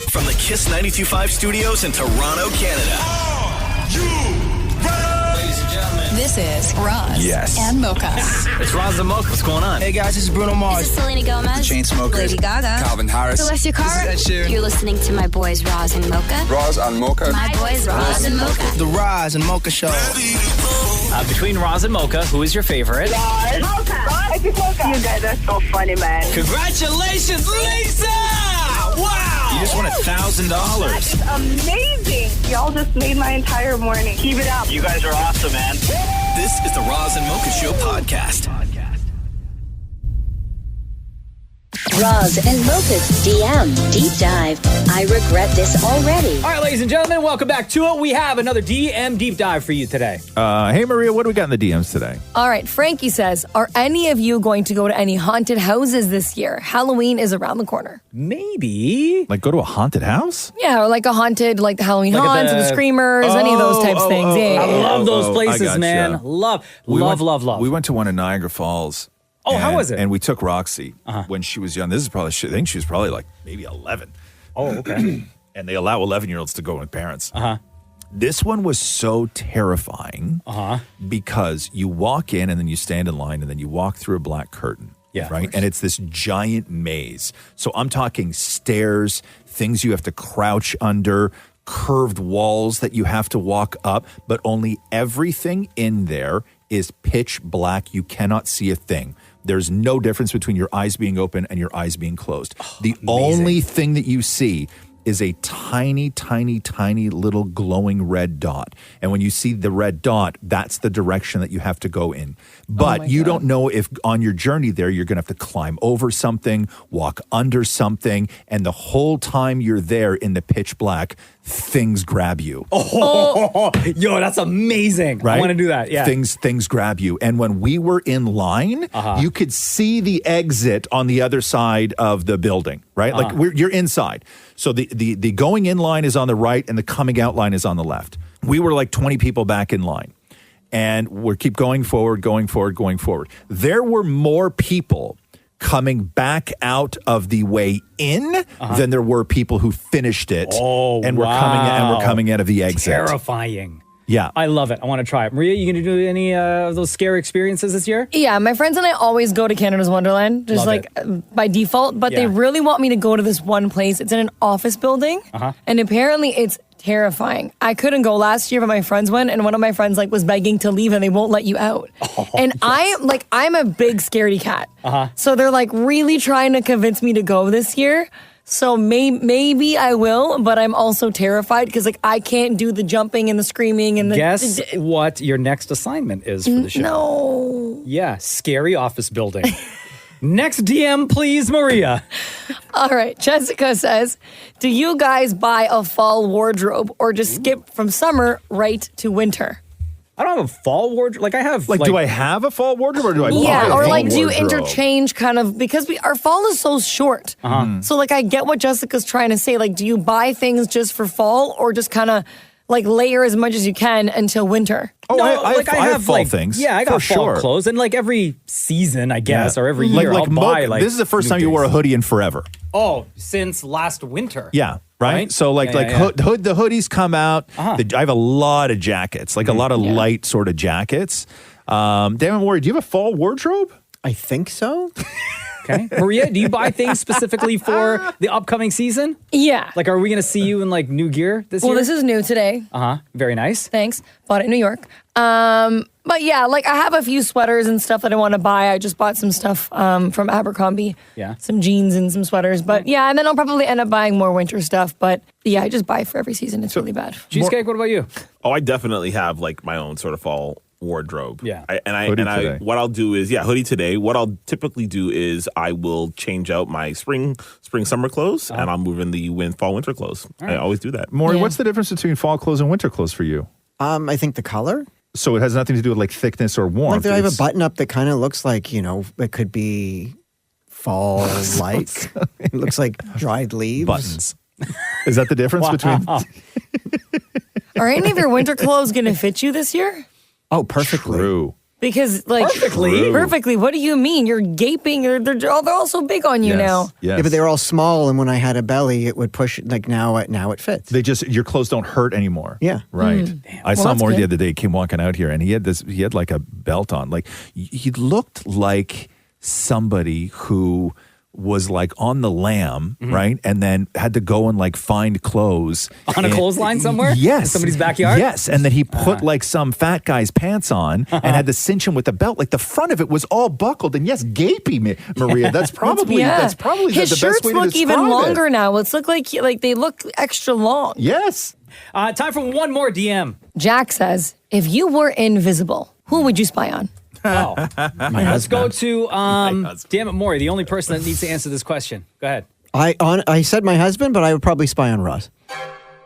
From the Kiss 92.5 studios in Toronto, Canada. Ladies and gentlemen, this is Roz and Mocha. It's Roz and Mocha. What's going on? Hey guys, this is Bruno Mars. This is Selena Gomez. The Chainsmokers. Lady Gaga. Calvin Harris. Celestia Cara. This is Ed Sheeran. You're listening to my boys Roz and Mocha. Roz and Mocha. My boys Roz and Mocha. The Roz and Mocha Show. Between Roz and Mocha, who is your favorite? Roz. Mocha. Roz. Mocha. You guys are so funny, man. Congratulations, Lisa! Wow! You just won $1,000. That is amazing. Y'all just made my entire morning. Keep it up. You guys are awesome, man. This is the Roz and Mocha Show podcast. Roz and Mocha's DM Deep Dive. I regret this already. All right, ladies and gentlemen, welcome back to it. We have another DM Deep Dive for you today. Hey, Maria, what do we got in the DMs today? All right, Frankie says, are any of you going to go to any haunted houses this year? Halloween is around the corner. Maybe. Like go to a haunted house? Yeah, or like a haunted, like the Halloween Like at haunts, the- the screamers, any of those types of things. Yeah. I love those I places, gotcha. man. Love. We love. We went to one in Niagara Falls. Oh, how was it? And we took Roxy when she was young. This is probably, I think she was probably like maybe 11. Oh, okay. And they allow 11-year-olds to go with parents. Uh-huh. This one was so terrifying because you walk in and then you stand in line and then you walk through a black curtain. Yeah, right. And it's this giant maze. So I'm talking stairs, things you have to crouch under, curved walls that you have to walk up, but only everything in there is pitch black. You cannot see a thing. There's no difference between your eyes being open and your eyes being closed. The only thing that you see is a tiny, tiny, tiny little glowing red dot. And when you see the red dot, that's the direction that you have to go in. But you don't know if on your journey there, you're going to have to climb over something, walk under something, and the whole time you're there in the pitch black, things grab you. Yo, that's amazing. Right? I want to do that. Yeah. Things grab you. And when we were in line, you could see the exit on the other side of the building, right? Like you're inside. So the going in line is on the right and the coming out line is on the left. We were like 20 people back in line. And we keep going forward. There were more people coming back out of the way in than there were people who finished it and were coming out of the exit. Terrifying. Yeah. I love it. I want to try it. Maria, you going to do any of those scary experiences this year? Yeah, my friends and I always go to Canada's Wonderland, just Love by default, but they really want me to go to this one place. It's in an office building, and apparently it's terrifying. I couldn't go last year, but my friends went, and one of my friends was begging to leave, and they won't let you out. And yes. I'm a big scaredy cat, so they're really trying to convince me to go this year. So maybe I will, but I'm also terrified because I can't do the jumping and the screaming and the. Guess what your next assignment is for the show? No. Yeah, scary office building. Next DM, please, Maria. All right. Jessica says, do you guys buy a fall wardrobe or just skip from summer right to winter? I don't have a fall wardrobe. I have. Do I have a fall wardrobe or do I buy a fall wardrobe? Do you interchange because our fall is so short. So I get what Jessica's trying to say. Do you buy things just for fall or just kind of layer as much as you can until winter? Oh, no, I have fall things. Yeah, I got fall clothes. And every season, I guess, or every year, I'll buy this is the first time you wore a hoodie in forever. Oh, since last winter. Yeah. Right? So the hoodies come out. I have a lot of jackets, a lot of light sort of jackets. Damn, Warren, do you have a fall wardrobe? I think so. Okay. Maria, do you buy things specifically for the upcoming season? Yeah. Are we going to see you in new gear this year? Well, this is new today. Very nice. Thanks. Bought it in New York. But yeah, I have a few sweaters and stuff that I want to buy. I just bought some stuff from Abercrombie. Yeah. Some jeans and some sweaters. But yeah, and then I'll probably end up buying more winter stuff. But yeah, I just buy for every season. It's really bad. Cheesecake, what about you? Oh, I definitely have my own sort of fall wardrobe. Yeah. What I'll do is hoodie today. What I'll typically do is I will change out my spring summer clothes and I'll move in the fall winter clothes. Right. I always do that. Maury, what's the difference between fall clothes and winter clothes for you? I think the color. So it has nothing to do with thickness or warmth. I have a button up that kind of looks it could be fall like. It looks like dried leaves. Buttons. Is that the difference between? Are any of your winter clothes going to fit you this year? Oh, perfectly. True. Because like perfectly. What do you mean? You're gaping. They're all so big on you now. Yes. Yeah, but they were all small, and when I had a belly, it would push. Like now it fits. Your clothes don't hurt anymore. Yeah. Right. I saw that's Maury good. the other day. He came walking out here, and he had like a belt on. Like he looked like somebody who was like on the lam, right? And then had to go and like find clothes. On a clothesline somewhere? Yes. In somebody's backyard? Yes. And then he put like some fat guy's pants on and had to cinch him with the belt. Like the front of it was all buckled. And yes, gapey, Maria. That's probably His the best shirts way to look even describe longer it. now. It's look like they look extra long. Yes. Time for one more DM. Jack says, if you were invisible, who would you spy on? Oh, let's go to damn it, Maury, the only person that needs to answer this question. Go ahead. I said my husband, but I would probably spy on Roz.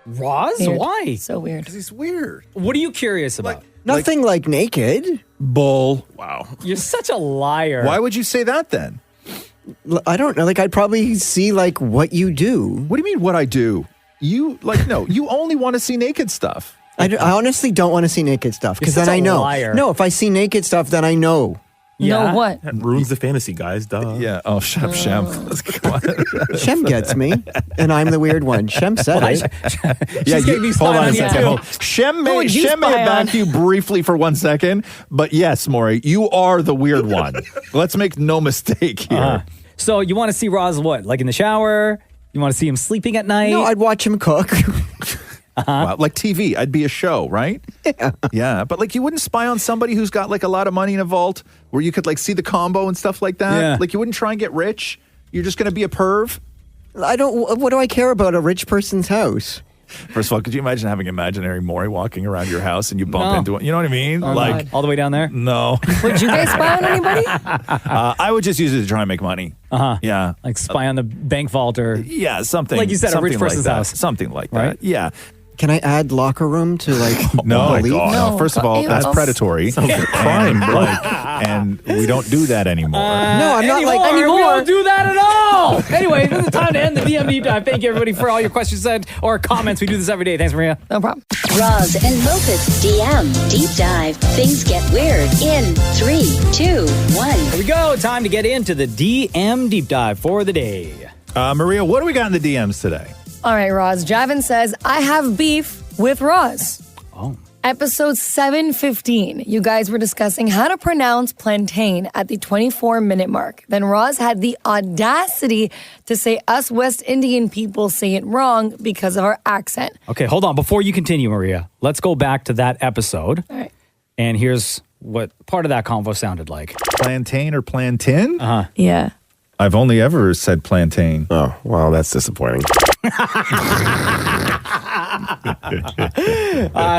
Roz? Weird. Why? So weird. He's weird. What are you curious about? Nothing like naked. Bull. Wow. You're such a liar. Why would you say that then? I don't know. Like I'd probably see like what you do. What do you mean what I do? You you only want to see naked stuff. I honestly don't want to see naked stuff because You're then such I a know. liar. No, if I see naked stuff, then I know. Know what? That ruins the fantasy, guys. Duh. Yeah. Oh, shut up, Shem. Shem gets me, and I'm the weird one. Shem said it. Hold on a second. too. Hold. Shem may would you have spy backed you briefly for 1 second, but yes, Maury, you are the weird one. Let's make no mistake here. So you want to see Roz what? Like in the shower? You want to see him sleeping at night? No, I'd watch him cook. Wow, like TV, I'd be a show, right? Yeah, but like you wouldn't spy on somebody who's got like a lot of money in a vault where you could like see the combo and stuff like that. Yeah. Like you wouldn't try and get rich. You're just going to be a perv. I don't. What do I care about a rich person's house? First of all, could you imagine having imaginary Maury walking around your house and you bump No. into it? You know what I mean? God. all the way down there? No. Would you guys spy on anybody? I would just use it to try and make money. Yeah. Like spy on the bank vault or Yeah, something. Like you said, a rich something person's like that. house. Something like Right? that. Yeah. Can I add locker room to like? No, believe? no. First of all, Ew. that's predatory. Crime, and we don't do that anymore. No, I'm not like We don't do that at all. Anyway, this is the time to end the DM Deep Dive. Thank you, everybody, for all your questions or comments. We do this every day. Thanks, Maria. No problem. Roz and Mocha's DM Deep Dive. Things get weird in 3, 2, 1. Here we go. Time to get into the DM Deep Dive for the day. Maria, what do we got in the DMs today? All right, Roz. Javin says, I have beef with Roz. Oh. Episode 715, you guys were discussing how to pronounce plantain at the 24-minute mark. Then Roz had the audacity to say us West Indian people say it wrong because of our accent. Okay, hold on. Before you continue, Maria, let's go back to that episode. All right. And here's what part of that convo sounded like. Plantain or plantain? Yeah. I've only ever said plantain. Oh, wow, that's disappointing.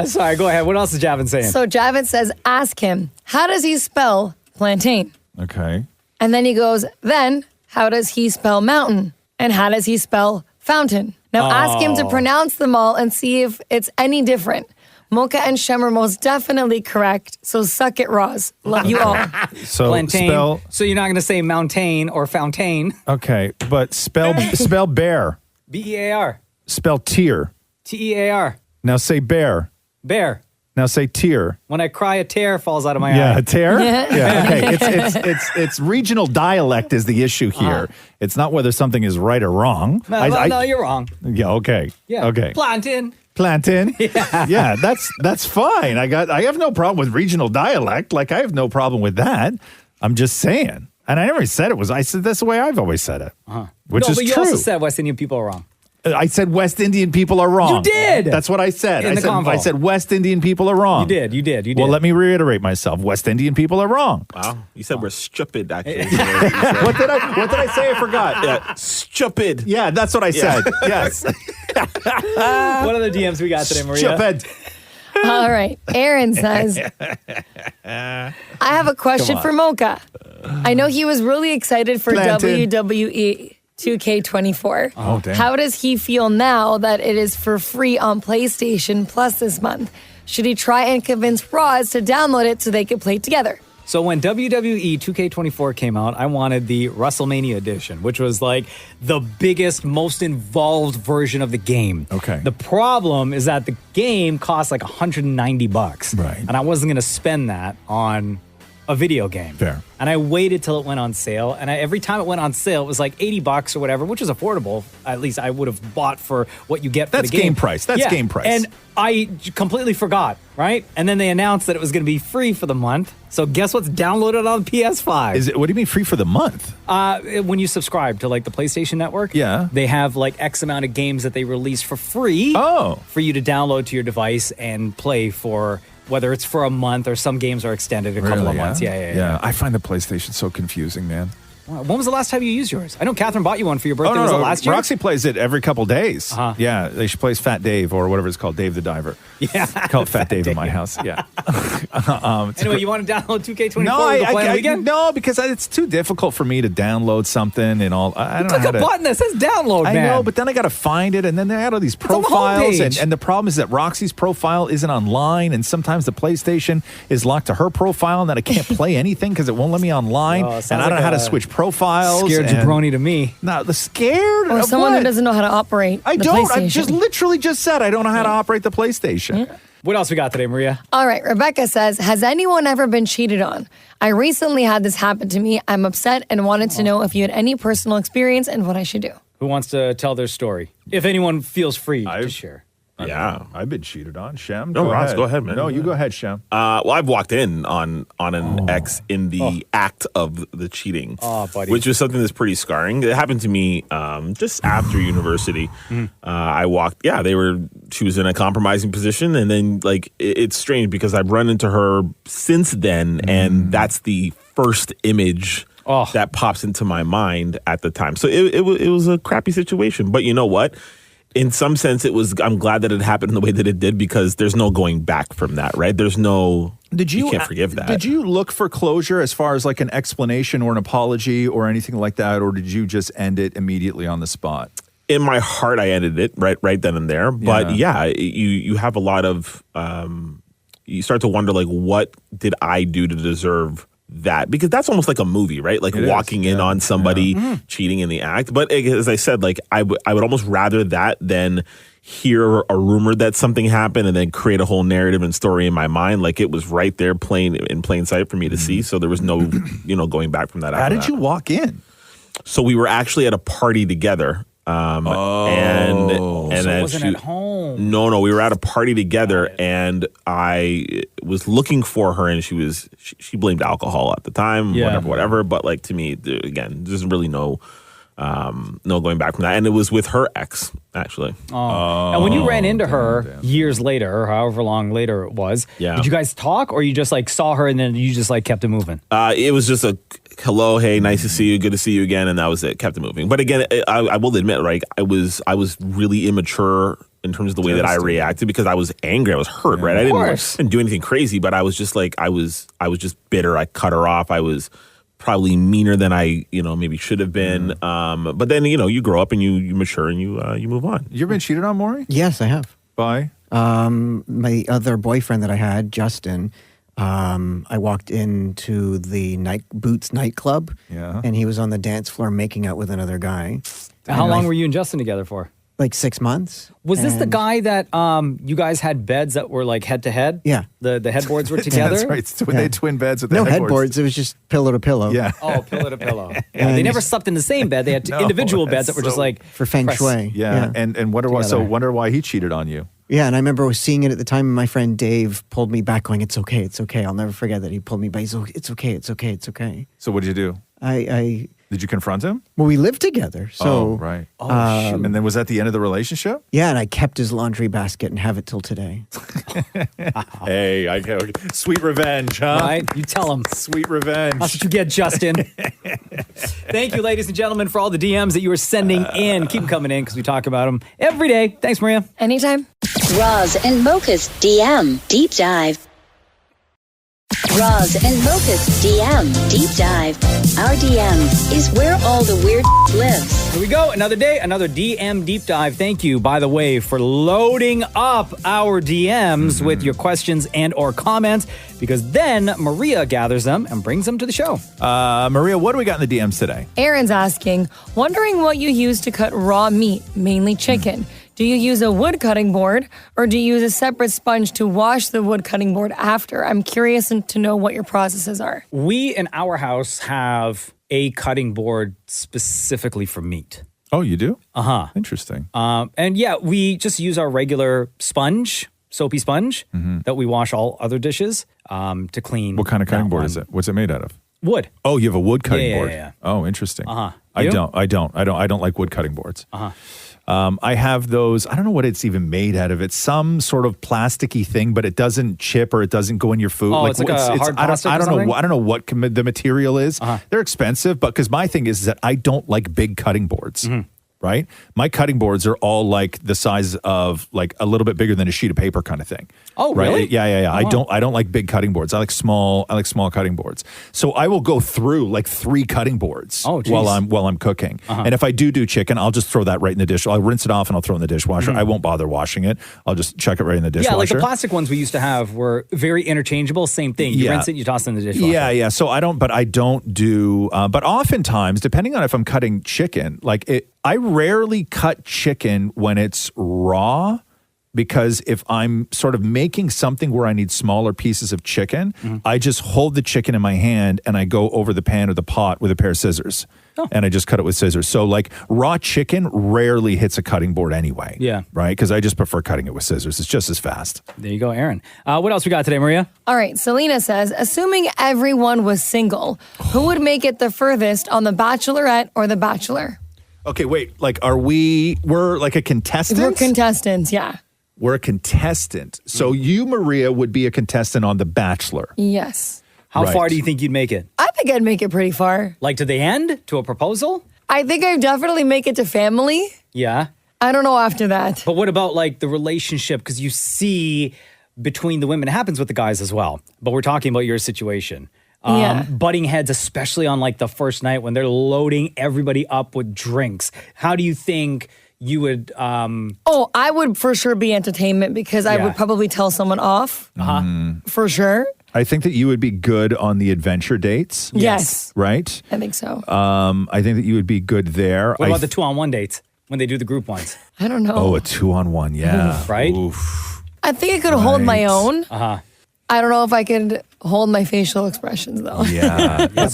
Sorry, go ahead. What else is Javin saying? So Javin says, ask him, how does he spell plantain? Okay. And then he goes, then how does he spell mountain? And how does he spell fountain? Now ask him to pronounce them all and see if it's any different. Mocha and Shem are most definitely correct, so suck it, Roz. Love you all. So plantain. spell. So you're not going to say mountain or fountain. Okay, but spell bear. B-E-A-R. Spell tear. T-E-A-R. Now say bear. Bear. Now say tear. When I cry, a tear falls out of my Yeah, eye. a tear. Yeah. Okay. It's regional dialect is the issue here. It's not whether something is right or wrong. No, you're wrong. Yeah. Okay. Yeah. Okay. Plantain. Plantain. Yeah. That's fine. I have no problem with regional dialect. Like I have no problem with that. I'm just saying. And I never said it was. I said that's the way I've always said it. Which is but you true. also said West Indian people are wrong. I said West Indian people are wrong. You did. That's what I said. In the convo. I said West Indian people are wrong. You did. Well, let me reiterate myself. West Indian people are wrong. Wow. You said we're stupid, actually. What did I say? I forgot. Yeah, stupid. Yeah, that's what I said. Yes. What other DMs we got today, Maria? Stupid. All right. Aaron says, I have a question for Mocha. I know he was really excited for Plantain. WWE 2K24. Oh, damn. How does he feel now that it is for free on PlayStation Plus this month? Should he try and convince Roz to download it so they could play together? So when WWE 2K24 came out, I wanted the WrestleMania edition, which was like the biggest, most involved version of the game. Okay. The problem is that the game costs like $190. Right. And I wasn't going to spend that on a video game. Fair. And I waited till it went on sale. And every time it went on sale, it was like $80 or whatever, which is affordable. At least I would have bought for what you get for That's the game. game price. That's game price. And I completely forgot, right? And then they announced that it was going to be free for the month. So guess what's downloaded on the PS5? Is it? What do you mean free for the month? When you subscribe to like the PlayStation Network, they have like X amount of games that they release for free for you to download to your device and play for, whether it's for a month or some games are extended a couple of months. Yeah. I find the PlayStation so confusing, man. When was the last time you used yours? I know Catherine bought you one for your birthday. Was it last year? Roxy plays it every couple days. Yeah, she plays Fat Dave or whatever it's called, Dave the Diver. Yeah. I call it Fat Dave in my house. Yeah. Anyway, you want to download 2K24 No, to play on the weekend? no, because it's too difficult for me to download something and all. I don't know how Click a button that says download, man. I know, but then I got to find it, and then I got all these profiles, and the problem is that Roxy's profile isn't online, and sometimes the PlayStation is locked to her profile, and then I can't play anything because it won't let me online, and I don't know how to switch profiles. Scared jabroni to me. No, the scared Or of someone what? who doesn't know how to operate. I the don't. I PlayStation. just literally just said I don't know how to operate the PlayStation. What else we got today, Maria? All right, Rebecca says, has anyone ever been cheated on? I recently had this happen to me. I'm upset and wanted to know if you had any personal experience and what I should do. Who wants to tell their story? If anyone feels free to share. Yeah. I've been cheated on. Shem, No, Roz, go ahead, man. No, you go ahead, Shem. Well, I've walked in on an ex in the act of the cheating, which was something that's pretty scarring. It happened to me just after university. I walked. Yeah, she was in a compromising position, and then it's strange because I've run into her since then, and that's the first image that pops into my mind at the time. So it was a crappy situation, but you know what? In some sense, I'm glad that it happened in the way that it did because there's no going back from that, right? There's no, you can't forgive that. Did you look for closure as far as like an explanation or an apology or anything like that? Or did you just end it immediately on the spot? In my heart, I ended it right then and there. But you have a lot of, you start to wonder like, what did I do to deserve that? Because that's almost like a movie, right? Like walking in on somebody cheating in the act. But as I said, like I would almost rather that than hear a rumor that something happened and then create a whole narrative and story in my mind. Like it was right there in plain sight for me to see. So there was no, going back from that. How did you walk in? So we were actually at a party together. And so it wasn't at home. No, we were at a party together, and I was looking for her, and she blamed alcohol at the time, whatever. But like to me, again, there's really no going back from that, and it was with her ex actually. And when you ran into her years later, or however long later it was, did you guys talk, or you just like saw her and then you just like kept it moving? It was just a hello, hey, nice to see you, good to see you again, and that was it. Kept it moving. But again, I will admit, right, I was really immature in terms of the way that I reacted because I was angry, I was hurt, right? I didn't do anything crazy, but I was just like I was just bitter. I cut her off. I was probably meaner than I maybe should have been. But then you grow up and you mature and you move on. You ever been cheated on, Maury? Yes, I have. By? My other boyfriend that I had, Justin. I walked into the Boots nightclub, and he was on the dance floor making out with another guy. How long were you and Justin together for? Like 6 months. Was this the guy that you guys had beds that were like head to head? Yeah. The headboards were together? That's right. So they had twin beds with the no headboards. It was just pillow to pillow. Yeah. Oh, pillow to pillow. Yeah, they never slept in the same bed. They had individual beds that were just like for feng shui. Yeah. And wonder why he cheated on you. Yeah, and I remember seeing it at the time, and my friend Dave pulled me back going, it's okay. I'll never forget that. He pulled me back. He's like, it's okay. So what did you do? Did you confront him? Well, we lived together. So, right. Shoot. And then was that the end of the relationship? Yeah, and I kept his laundry basket and have it till today. Hey, sweet revenge, huh? Right? You tell him. Sweet revenge. That's what you get, Justin. Thank you, ladies and gentlemen, for all the DMs that you are sending in. Keep them coming in because we talk about them every day. Thanks, Maria. Anytime. Roz and Mocha's DM Deep Dive. Roz and Mocha's DM Deep Dive. Our DM is where all the weird lives. Here we go. Another day, another DM Deep Dive. Thank you, by the way, for loading up our DMs with your questions and or comments, because then Maria gathers them and brings them to the show. Maria, what do we got in the DMs today? Aaron's asking, wondering what you use to cut raw meat, mainly chicken. Do you use a wood cutting board or do you use a separate sponge to wash the wood cutting board after? I'm curious to know what your processes are. We in our house have a cutting board specifically for meat. Oh, you do? Uh-huh. Interesting. And yeah, we just use our regular sponge, soapy sponge, that we wash all other dishes to clean. What kind of cutting board is it? What's it made out of? Wood. Oh, you have a wood cutting board. Yeah. Oh, interesting. Uh-huh. I don't like wood cutting boards. I have those. I don't know what it's even made out of. It's some sort of plasticky thing, but it doesn't chip or it doesn't go in your food. Oh, it's like a hard plastic I don't or something? know. I don't know what the material is. They're expensive, but because my thing is that I don't like big cutting boards. Right? My cutting boards are all like the size of like a little bit bigger than a sheet of paper kind of thing. Oh, right? really? Yeah. Oh. I don't like big cutting boards. I like small cutting boards. So I will go through like 3 cutting boards while I'm cooking. And if I do chicken, I'll just throw that right in the dish. I'll rinse it off and I'll throw it in the dishwasher. I won't bother washing it. I'll just chuck it right in the dishwasher. Yeah, like the plastic ones we used to have were very interchangeable. Same thing. You rinse it, you toss it in the dishwasher. Yeah. So I don't do, but oftentimes, depending on if I'm cutting chicken, I rarely cut chicken when it's raw, because if I'm sort of making something where I need smaller pieces of chicken, I just hold the chicken in my hand and I go over the pan or the pot with a pair of scissors. And I just cut it with scissors. So raw chicken rarely hits a cutting board anyway. Yeah. Right? Because I just prefer cutting it with scissors. It's just as fast. There you go, Aaron. What else we got today, Maria? All right, Selena says, assuming everyone was single, who would make it the furthest on The Bachelorette or The Bachelor? Okay, wait. We're like a contestant? We're contestants, yeah. We're a contestant. So you, Maria, would be a contestant on The Bachelor. Yes. How far do you think you'd make it? I think I'd make it pretty far. Like to the end? To a proposal? I think I'd definitely make it to family. Yeah. I don't know after that. But what about like the relationship? Because you see between the women, it happens with the guys as well. But we're talking about your situation. Butting heads, especially on like the first night when they're loading everybody up with drinks. How do you think you would? I would for sure be entertainment because I would probably tell someone off. For sure. I think that you would be good on the adventure dates. Yes. Right? I think so. I think that you would be good there. What about the 2-on-1 dates when they do the group ones? I don't know. Oh, a 2-on-1, yeah. Right? Oof. I think I could hold my own. Uh-huh. I don't know if I could hold my facial expressions though. Yeah. But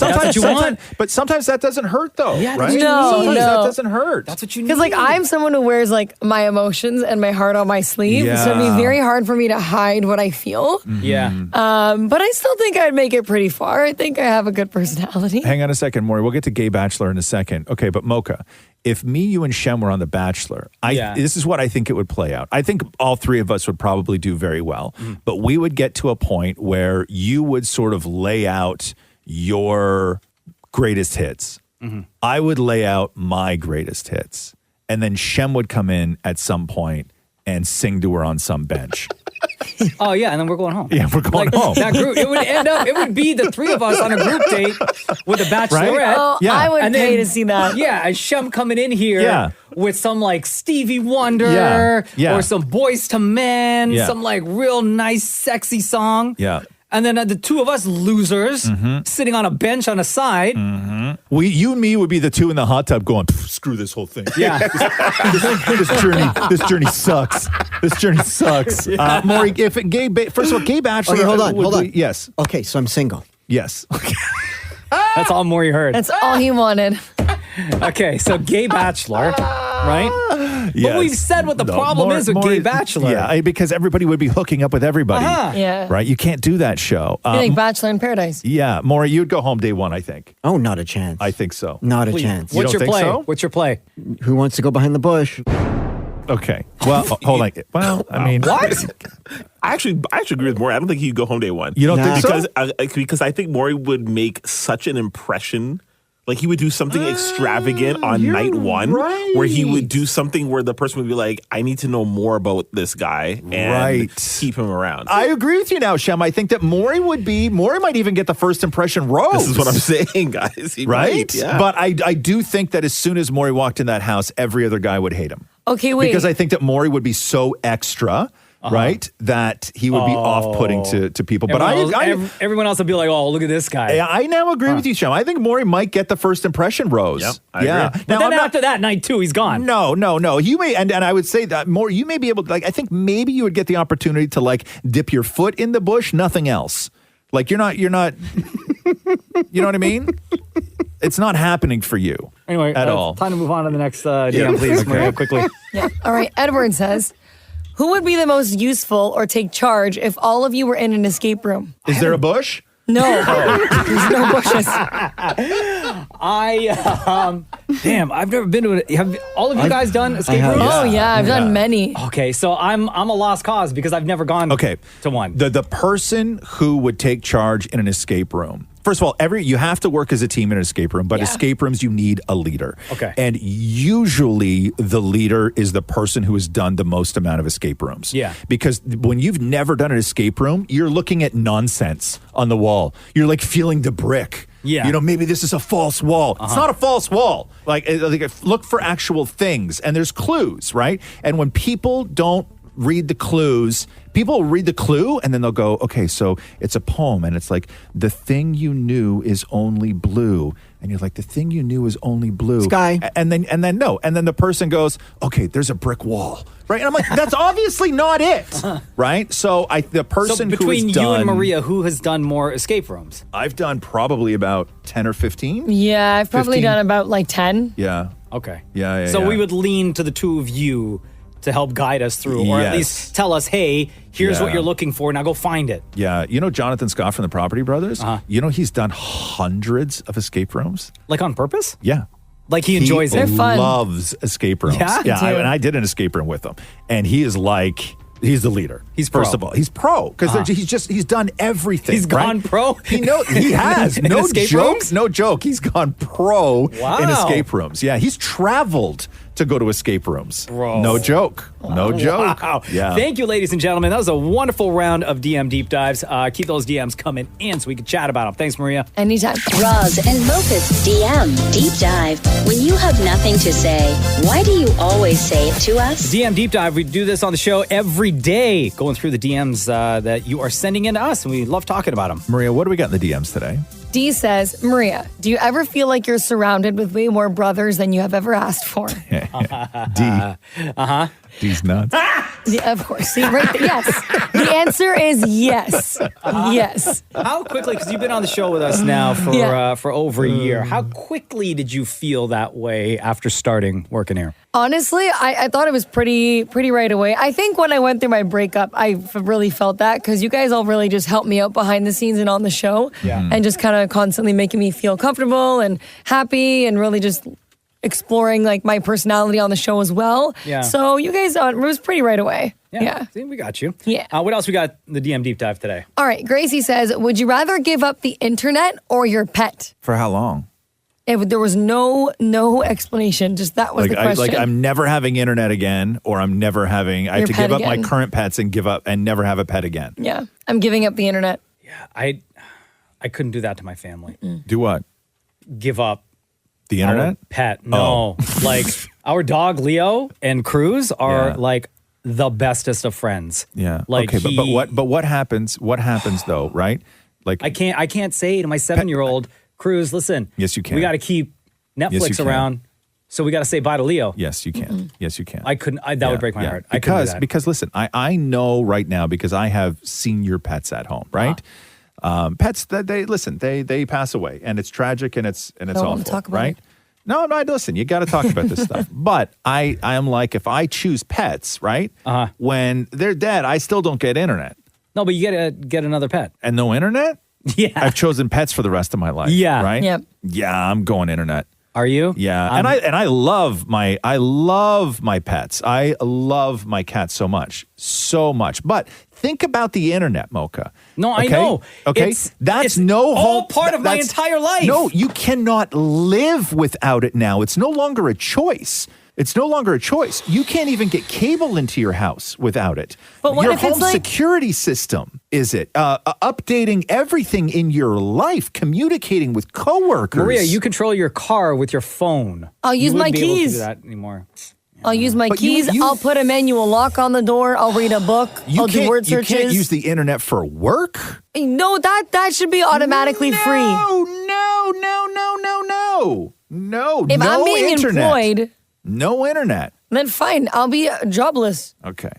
sometimes that doesn't hurt though. Yeah, right? Sometimes that doesn't hurt. That's what you need. Because I'm someone who wears my emotions and my heart on my sleeve. Yeah. So it'd be very hard for me to hide what I feel. Yeah. But I still think I'd make it pretty far. I think I have a good personality. Hang on a second, Maury. We'll get to Gay Bachelor in a second. Okay, but Mocha, if me, you, and Shem were on The Bachelor, this is what I think it would play out. I think all 3 of us would probably do very well, but we would get to a point where you would sort of lay out your greatest hits. I would lay out my greatest hits, and then Shem would come in at some point and sing to her on some bench. Oh yeah, and then we're going home. Yeah, we're going home. That group, it would be the 3 of us on a group date with a bachelorette. Right? Oh, Yeah. I would And pay then- to see that. Yeah, and Shem coming in here with some like Stevie Wonder Yeah. or some Boys to Men, some like real nice, sexy song. Yeah. And then the 2 of us losers sitting on a bench on a side. You and me would be the 2 in the hot tub going, screw this whole thing. Yeah. This journey sucks. This journey sucks. Maury, first of all, Gay Bachelor. Okay, hold on. Yes. Okay, so I'm single. Yes. Okay. That's all Maury heard. That's all he wanted. Okay, so Gay Bachelor, right? Yes. But we've said what the problem is with Gay Bachelor. Yeah, because everybody would be hooking up with everybody. Yeah. Right? You can't do that show. I think Bachelor in Paradise. Yeah, Maury, you'd go home day 1, I think. Oh, not a chance. I think so. Not a chance. What's your don't think play? so? What's your play? Who wants to go behind the bush? Okay. Well, hold on. Well, I mean, What? I actually agree with Maury. I don't think he'd go home day 1. You don't think so? Because I think Maury would make such an impression. Like he would do something extravagant on night 1, where he would do something where the person would be like, "I need to know more about this guy and keep him around." I agree with you now, Shem. I think that Maury might even get the first impression rose. This is what I'm saying, guys. He Right? might, yeah. But I do think that as soon as Maury walked in that house, every other guy would hate him. Okay, wait. Because I think that Maury would be so extra right? That he would be off-putting to people. But everyone else will be like, "Oh, look at this guy." I now agree with you, Sean. I think Maury might get the first impression rose. Yep, I agree. But then after that night too, he's gone. No. You may, and I would say that more. You may be able to, like, I think maybe you would get the opportunity to, like, dip your foot in the bush. Nothing else. Like, you're not. You know what I mean? It's not happening for you. Anyway, at all. Time to move on to the next DM, please, Maria, quickly. Yeah. All right. Edward says, who would be the most useful or take charge if all of you were in an escape room? Is there a bush? No. There's no bushes. Damn, I've never been to it. Have all of you guys done escape rooms? Oh, yeah. I've done many. Okay, so I'm a lost cause because I've never gone to one. The person who would take charge in an escape room. First of all, you have to work as a team in an escape room, but escape rooms, you need a leader. Okay. And usually the leader is the person who has done the most amount of escape rooms. Yeah. Because when you've never done an escape room, you're looking at nonsense on the wall. You're like feeling the brick. Yeah. You know, maybe this is a false wall. It's not a false wall. Like, look for actual things. And there's clues, right? And when people don't read the clues, people read the clue and then they'll go, okay, so it's a poem and it's like, the thing you knew is only blue. And you're like, the thing you knew is only blue. Sky. And then the person goes, okay, there's a brick wall. Right? And I'm like, that's obviously not it. Right? So the person between who has you and Maria, who has done more escape rooms? I've done probably about 10 or 15. Yeah, I've probably 15. done about like 10. Yeah. Okay. Yeah. So we would lean to the two of you to help guide us through, or at least tell us, hey, here's what you're looking for. Now go find it. Yeah. You know Jonathan Scott from the Property Brothers? You know he's done hundreds of escape rooms? Like on purpose? Yeah. Like he enjoys it. They're fun. He loves escape rooms. Yeah? And I did an escape room with him. And he is like... He's the leader. He's pro. First of all, he's pro because he's done everything. He's gone pro. He has In no escape joke. rooms? No joke. He's gone pro Wow. in escape rooms. Yeah, he's traveled to go to escape rooms. Bro. No joke. No joke. Wow. Yeah. Thank you, ladies and gentlemen. That was a wonderful round of DM deep dives. Keep those DMs coming in so we can chat about them. Thanks, Maria. Anytime. Roz and Mocha's DM Deep Dive. When you have nothing to say, why do you always say it to us? DM Deep Dive, we do this on the show every day, going through the DMs that you are sending in to us, and we love talking about them. Maria, what do we got in the DMs today? D says, Maria, do you ever feel like you're surrounded with way more brothers than you have ever asked for? D. D's nuts. Yeah, of course. See, right there. Yes. The answer is yes. Yes. How quickly, because you've been on the show with us now for over a year, how quickly did you feel that way after starting working here? Honestly, I thought it was pretty right away. I think when I went through my breakup, I really felt that because you guys all really just helped me out behind the scenes and on the show. Yeah. And just kind of constantly making me feel comfortable and happy and really just exploring like my personality on the show as well. Yeah. So you guys, it was pretty right away. Yeah. See, we got you. Yeah. What else we got in the DM Deep Dive today? All right. Gracie says, would you rather give up the internet or your pet? For how long? There was no explanation. Just that was the question. I'm never having internet again, or I'm never having. I have to give up my current pets and never have a pet again. Yeah, I'm giving up the internet. Yeah, I couldn't do that to my family. Do what? Give up the internet? Our pet. No, like our dog Leo and Cruz are like the bestest of friends. Yeah. Like okay, but what happens? What happens though? Right? Like I can't say to my 7-year-old. Cruz, listen. Yes, you can. We got to keep Netflix around, so we got to say bye to Leo. Yes, you can. Yes, you can. I couldn't. That would break my heart. I couldn't do that. Because listen, I know right now because I have senior pets at home. Right, pets that they pass away, and it's tragic and it's awful. Talk about right? it. No, listen, you got to talk about this stuff. But I am like, if I choose pets, right, when they're dead, I still don't get internet. No, but you got to get another pet And no internet? Yeah. I've chosen pets for the rest of my life. Yeah. Right? Yep. Yeah, I'm going internet. Are you? Yeah. And I love my pets. I love my cats so much. But think about the internet, Mocha. No, I know. Okay. It's all part of my entire life. No, you cannot live without it now. It's no longer a choice. You can't even get cable into your house without it. But what your if it's home like- security system is it? Updating everything in your life, communicating with coworkers. Maria, you control your car with your phone. I'll use You my wouldn't be able to keys. do that anymore. I'll use my But keys. I'll put a manual lock on the door. I'll read a book. I'll do word searches. You can't use the internet for work? No, that should be automatically free. No, If no I'm being internet. employed, No internet. then fine. I'll be jobless. Okay.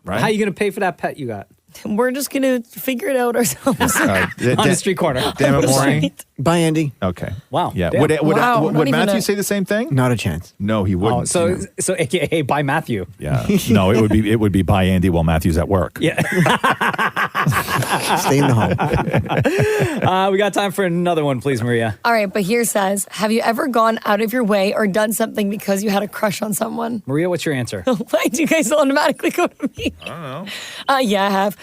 Right? How are you going to pay for that pet you got? We're just going to figure it out ourselves. On the street corner. Damn it, Maury. Bye, Andy. Okay. Wow. Yeah. Damn. Would Matthew say the same thing? Not a chance. No, he wouldn't. So AKA by Matthew. Yeah. No, it would be by Andy while Matthew's at work. Yeah. Stay in the home. We got time for another one, please, Maria. All right, but here says, have you ever gone out of your way or done something because you had a crush on someone? Maria, what's your answer? Why do you guys automatically go to me? I don't know. Yeah, I have.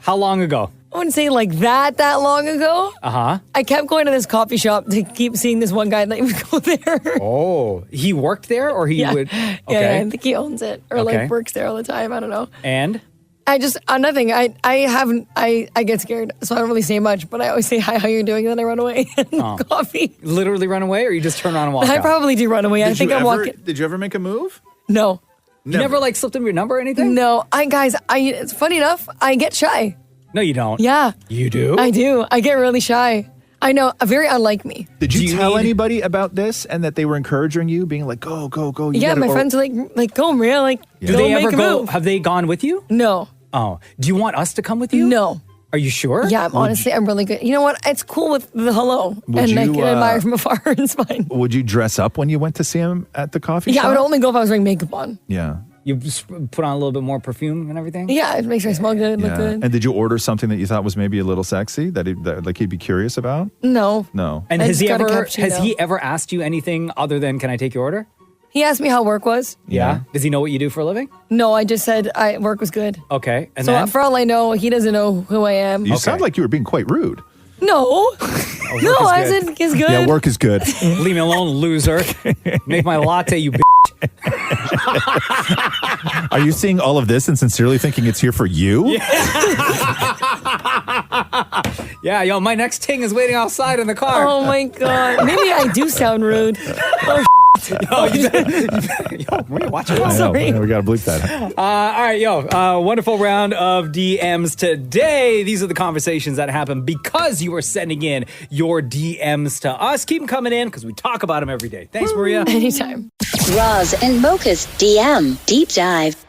How long ago? I wouldn't say like that long ago. Uh-huh. I kept going to this coffee shop to keep seeing this one guy and let me go there. Oh, he worked there or he would? Okay. Yeah, I think he owns it or Okay. like works there all the time. I don't know. And? I just, nothing. I get scared, so I don't really say much, but I always say, hi, how you doing? And then I run away and coffee. Literally run away or you just turn around and walk I out? probably do run away. I think I'm walking. Did you ever make a move? No. You never like slipped him your number or anything? No. It's funny enough, I get shy. No, you don't. Yeah. You do? I do. I get really shy. I know, very unlike me. Did you tell anybody about this and that they were encouraging you, being like, go, go, go? Yeah, my friends are like, go, Maria, like, Do go they make ever a go? move. Have they gone with you? No. Oh. Do you want us to come with you? No. Are you sure? Yeah, honestly, I'm really good. You know what? It's cool with the hello. Would And I you, can admire from afar. It's fine. Would you dress up when you went to see him at the coffee shop? Yeah, I would only go if I was wearing makeup on. Yeah. You just put on a little bit more perfume and everything? Yeah, it makes me smell good, look good. And did you order something that you thought was maybe a little sexy that he'd be curious about? No. No. And I has just got a he cappuccino. ever asked you anything other than, can I take your order? He asked me how work was. Yeah. Does he know what you do for a living? No, I just said work was good. Okay. And So then? for all I know, he doesn't know who I am. You sound like you were being quite rude. No. No, is I good. said it's good. Yeah, work is good. Leave me alone, loser. Make my latte, you bitch. Are you seeing all of this and sincerely thinking it's here for you? Yeah, yo, my next ting is waiting outside in the car. Oh my God. Maybe I do sound rude. Oh, Maria, watch it. I know. Sorry. We got to bleep that. All right, wonderful round of DMs today. These are the conversations that happen because you are sending in your DMs to us. Keep them coming in because we talk about them every day. Thanks, Maria. Anytime. Roz and Mocha's DM Deep Dive.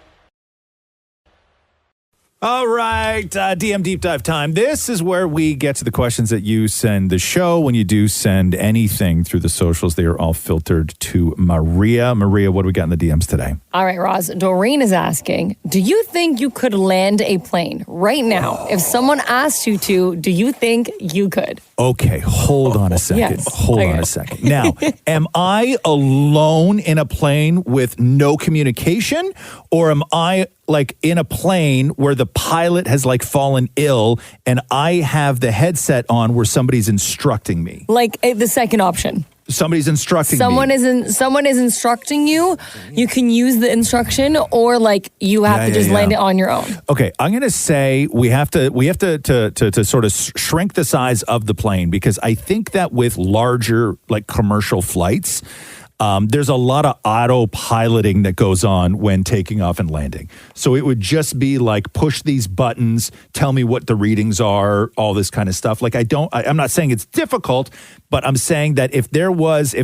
All right, DM Deep Dive time. This is where we get to the questions that you send the show. When you do send anything through the socials, they are all filtered to Maria. Maria, what do we got in the DMs today? All right, Roz. Doreen is asking, do you think you could land a plane right now? If someone asked you to, do you think you could? Okay, hold on a second. Yes. Hold on Okay. a second. Now, am I alone in a plane with no communication? Or am I like in a plane where the pilot has like fallen ill and I have the headset on where somebody's instructing me? Like the second option. Somebody's instructing Someone me. is instructing you. You can use the instruction, or like you have to just land it on your own. Okay, I'm going to say we have to sort of shrink the size of the plane because I think that with larger like commercial flights, there's a lot of autopiloting that goes on when taking off and landing. So it would just be like push these buttons, tell me what the readings are, all this kind of stuff. Like I'm not saying it's difficult, but I'm saying that if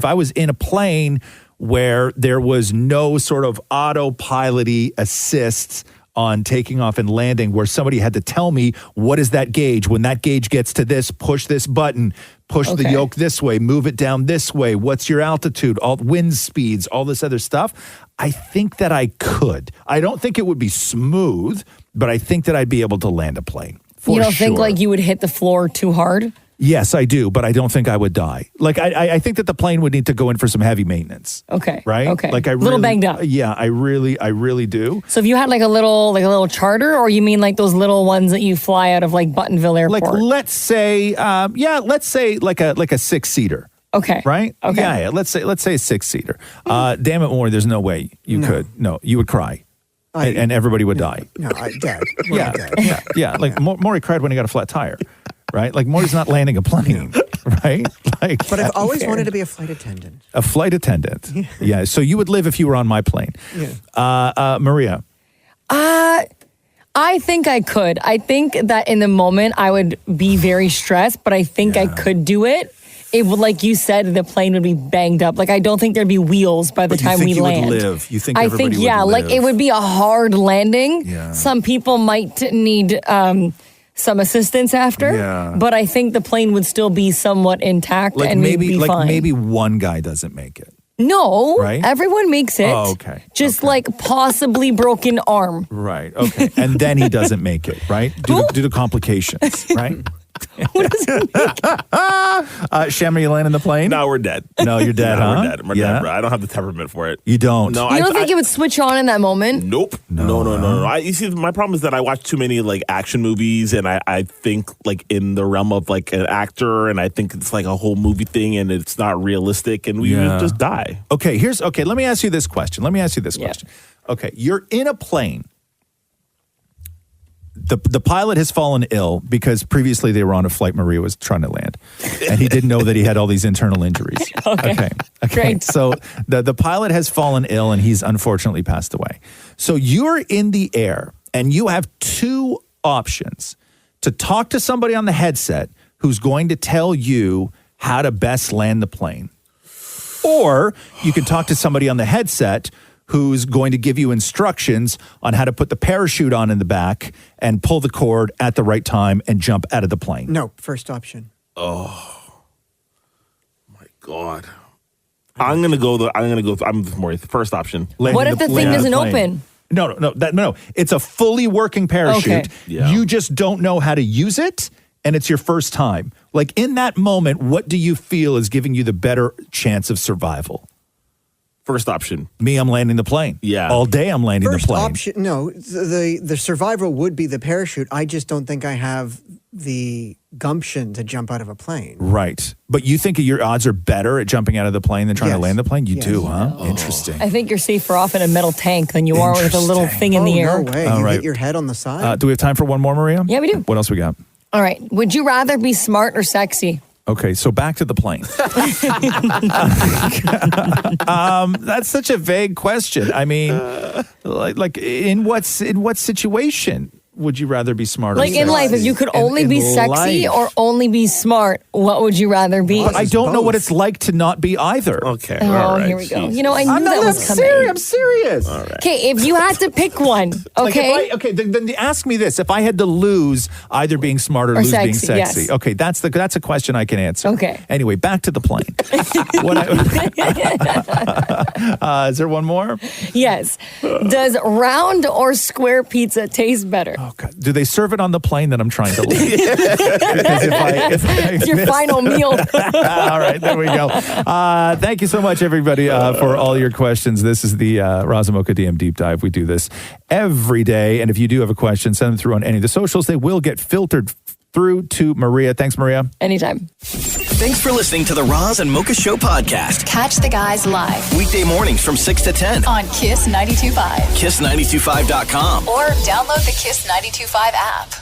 I was in a plane where there was no sort of autopilot-y assists on taking off and landing, where somebody had to tell me, what is that gauge? When that gauge gets to this, push this button, push the yoke this way, move it down this way. What's your altitude? All wind speeds, all this other stuff. I think that I could. I don't think it would be smooth, but I think that I'd be able to land a plane. You don't think like you would hit the floor too hard? Yes, I do, but I don't think I would die. Like I think that the plane would need to go in for some heavy maintenance. Okay. Right? Okay. Like I little really, banged up. Yeah, I really do. So if you had like a little charter, or you mean like those little ones that you fly out of like Buttonville Airport? Like let's say like a 6-seater. Okay. Right? Okay. Yeah. Let's say a 6-seater. Damn it, Maury, there's no way you could. No, you would cry. And everybody would die. No, Dad. Yeah. Like Maury cried when he got a flat tire. right? Like Maury's not landing a plane, right? Like, But I've always wanted to be a flight attendant. a flight attendant. Yeah. So you would live if you were on my plane. Yeah. Maria. I think I could. I think that in the moment I would be very stressed, but I think I could do it. It would, like you said, the plane would be banged up. Like I don't think there'd be wheels by the time we land. Would live. You think I everybody think would live. like it would be a hard landing. Yeah. Some people might need some assistance after. Yeah. But I think the plane would still be somewhat intact Like and maybe, we'd be fine. maybe one guy doesn't make it. No, Right? everyone makes it. Oh, okay. Just like possibly broken arm. Right. Okay. And then he doesn't make it. Right. Due to complications. Right. Shem, are you landing the plane? No, we're dead. No, you're dead, No, huh? we're dead. We're dead, bro. I don't have the temperament for it. You don't? No, You don't think it would switch on in that moment? Nope. No. You see, my problem is that I watch too many like action movies, and I think like in the realm of like an actor, and I think it's like a whole movie thing, and it's not realistic, and we would just die. Okay. Let me ask you this question. Okay. You're in a plane. The pilot has fallen ill because previously they were on a flight Maria was trying to land, and he didn't know that he had all these internal injuries. Okay. Great. So the pilot has fallen ill, and he's unfortunately passed away. So you're in the air, and you have two options: to talk to somebody on the headset who's going to tell you how to best land the plane, or you can talk to somebody on the headset who's going to give you instructions on how to put the parachute on in the back and pull the cord at the right time and jump out of the plane. No, first option. Oh my God. I'm more the first option. What if the thing doesn't open? No. It's a fully working parachute. Okay. Yeah. You just don't know how to use it, and it's your first time. Like in that moment, what do you feel is giving you the better chance of survival? First option. Me, I'm landing the plane. Yeah. All day I'm landing First the plane. option, no. The survival would be the parachute. I just don't think I have the gumption to jump out of a plane. Right. But you think your odds are better at jumping out of the plane than trying to Yes. land the plane? You Yes. do, huh? Interesting. I think you're safer off in a metal tank than you are with a little thing in the air. No way. All You right. hit your head on the side. Do we have time for one more, Maria? Yeah, we do. What else we got? All right. Would you rather be smart or sexy? Okay, so back to the plane. That's such a vague question. I mean, like in what situation would you rather be smart or Like in sexy? life, if you could only be sexy or only be smart, what would you rather be? I don't know what it's like to not be either. Okay. Oh, all right. here we go. Jeez. You know, I knew that was coming. I'm serious. All right. Okay, if you had to pick one, okay? Then ask me this: if I had to lose either being smart or lose being sexy, sexy, yes. okay, that's a question I can answer. Okay. Anyway, back to the plane. Is there one more? Yes. Does round or square pizza taste better? Oh God, do they serve it on the plane that I'm trying to leave? Because if I It's your miss- final meal. All right, there we go. Thank you so much, everybody, for all your questions. This is the Roz Mocha DM Deep Dive. We do this every day. And if you do have a question, send them through on any of the socials. They will get filtered through to Maria. Thanks, Maria. Anytime. Thanks for listening to the Roz and Mocha Show podcast. Catch the guys live Weekday mornings from 6 to 10. on Kiss 92.5 Kiss925.com. or download the Kiss 92.5 app.